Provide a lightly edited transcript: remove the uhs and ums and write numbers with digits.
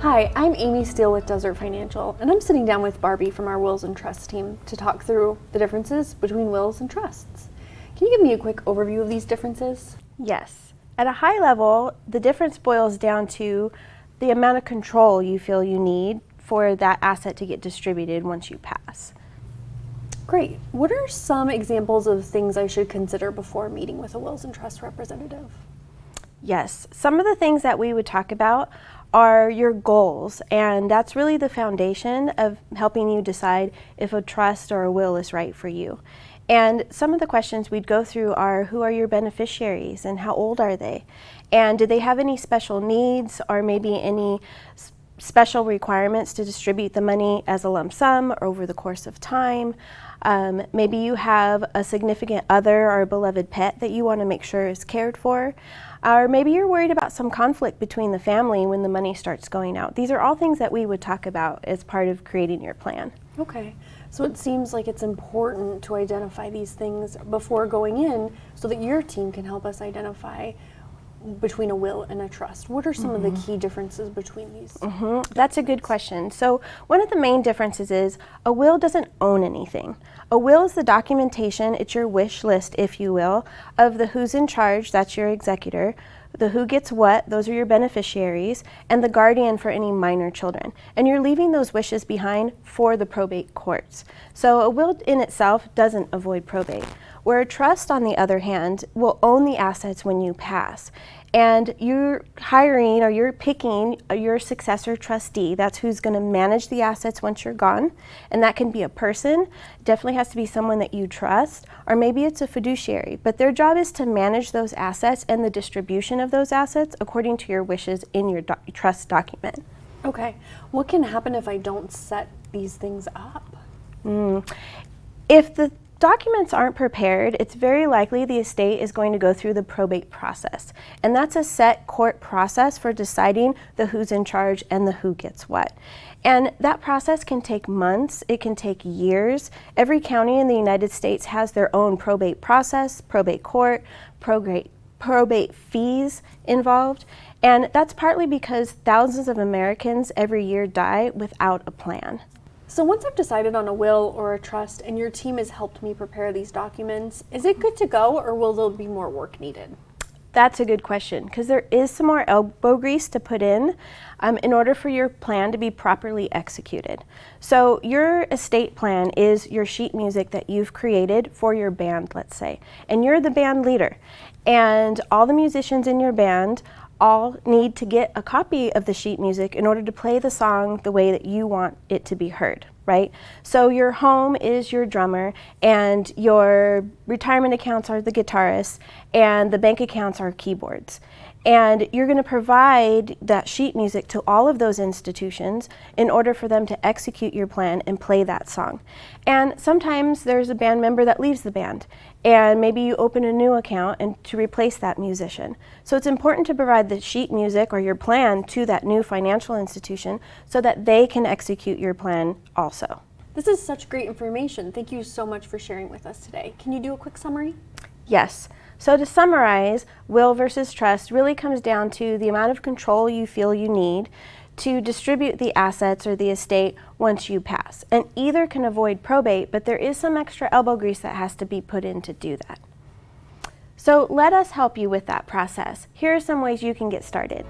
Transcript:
Hi, I'm Amy Steele with Desert Financial, and I'm sitting down with Barbie from our Wills and Trusts team to talk through the differences between wills and trusts. Can you give me a quick overview of these differences? Yes. At a high level, the difference boils down to the amount of control you feel you need for that asset to get distributed once you pass. Great. What are some examples of things I should consider before meeting with a Wills and Trust representative? Yes, some of the things that we would talk about are your goals, and that's really the foundation of helping you decide if a trust or a will is right for you. And some of the questions we'd go through are, who are your beneficiaries and how old are they? And do they have any special needs or maybe any special requirements to distribute the money as a lump sum or over the course of time? Maybe you have a significant other or a beloved pet that you want to make sure is cared for. Or maybe you're worried about some conflict between the family when the money starts going out. These are all things that we would talk about as part of creating your plan. Okay, so it seems like it's important to identify these things before going in so that your team can help us identify between a will and a trust. What are some of the key differences between these? That's a good question. So one of the main differences is a will doesn't own anything. A will is the documentation, it's your wish list, if you will, of the who's in charge, that's your executor, the who gets what, those are your beneficiaries, and the guardian for any minor children. And you're leaving those wishes behind for the probate courts. So a will in itself doesn't avoid probate. Where a trust, on the other hand, will own the assets when you pass. And you're hiring or you're picking your successor trustee. That's who's going to manage the assets once you're gone. And that can be a person, definitely has to be someone that you trust, or maybe it's a fiduciary. But their job is to manage those assets and the distribution of those assets according to your wishes in your trust document. Okay, what can happen if I don't set these things up? If the documents aren't prepared, it's very likely the estate is going to go through the probate process. And that's a set court process for deciding the who's in charge and the who gets what. And that process can take months, it can take years. Every county in the United States has their own probate process, probate court, probate fees involved. And that's partly because thousands of Americans every year die without a plan. So once I've decided on a will or a trust and your team has helped me prepare these documents, is it good to go or will there be more work needed? That's a good question because there is some more elbow grease to put in order for your plan to be properly executed. So your estate plan is your sheet music that you've created for your band, let's say, and you're the band leader. And all the musicians in your band all need to get a copy of the sheet music in order to play the song the way that you want it to be heard, right? So your home is your drummer, and your retirement accounts are the guitarists, and the bank accounts are keyboards. And you're going to provide that sheet music to all of those institutions in order for them to execute your plan and play that song. And sometimes there's a band member that leaves the band, and maybe you open a new account and to replace that musician. So it's important to provide the sheet music or your plan to that new financial institution so that they can execute your plan also. This is such great information. Thank you so much for sharing with us today. Can you do a quick summary? Yes. So to summarize, will versus trust really comes down to the amount of control you feel you need to distribute the assets or the estate once you pass. And either can avoid probate, but there is some extra elbow grease that has to be put in to do that. So let us help you with that process. Here are some ways you can get started.